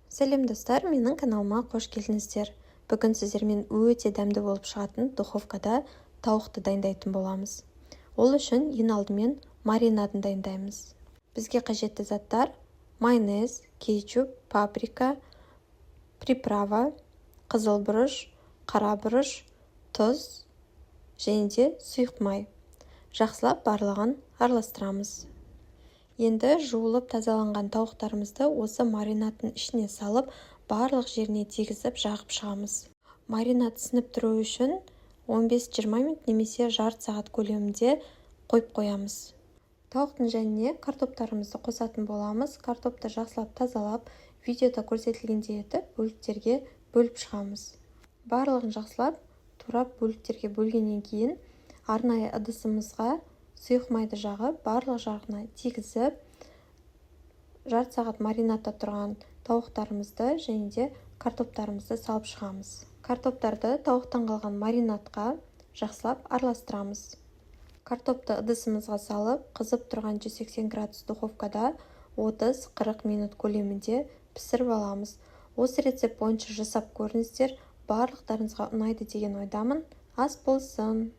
Сәлем достар, менің каналыма қош келдіңіздер. Бүгін сіздермен өте дәмді болып шығатын духовкада тауықты дайындайтын боламыз. Ол үшін ең алдымен маринадын дайындаймыз. Бізге қажетті заттар: майонез, кетчуп, паприка, приправа, қызыл бұрыш, қара бұрыш, тұз және де сұйық май. Жақсылап барлығын араластырамыз. Енді жуылып тазаланған тауықтарымызды осы маринадтың ішіне салып, барлық жеріне тегізіп жағып шығамыз. Маринад сынып тұру үшін 15-20 минут немесе жарты сағат көлемінде қойып қоямыз. Тауықтың жаніне картоптарымызды қосатын боламыз. Картопты жақсылап тазалап, видеода көрсетілгендей етіп, бөліктерге бөліп шығамыз. Барлығын жақсылап турап бөліктерге бөлгеннен кейін арнайы ыдысымызға сұйық майды жағып, барлық жағына тигізіп, жарты сағат маринадта тұрған тауықтарымызды және де картоптарымызды салып шығамыз. Картоптарды тауықтан қалған маринадқа жақсылап араластырамыз. Картопты ыдысымызға салып, қызып тұрған 180 градус духовкада 30-40 минут көлемінде пісіріп аламыз. Осы рецепт бойынша жасап көріңіздер, барлықтарыңызға ұнайды деген ойдамын. Ас болсын!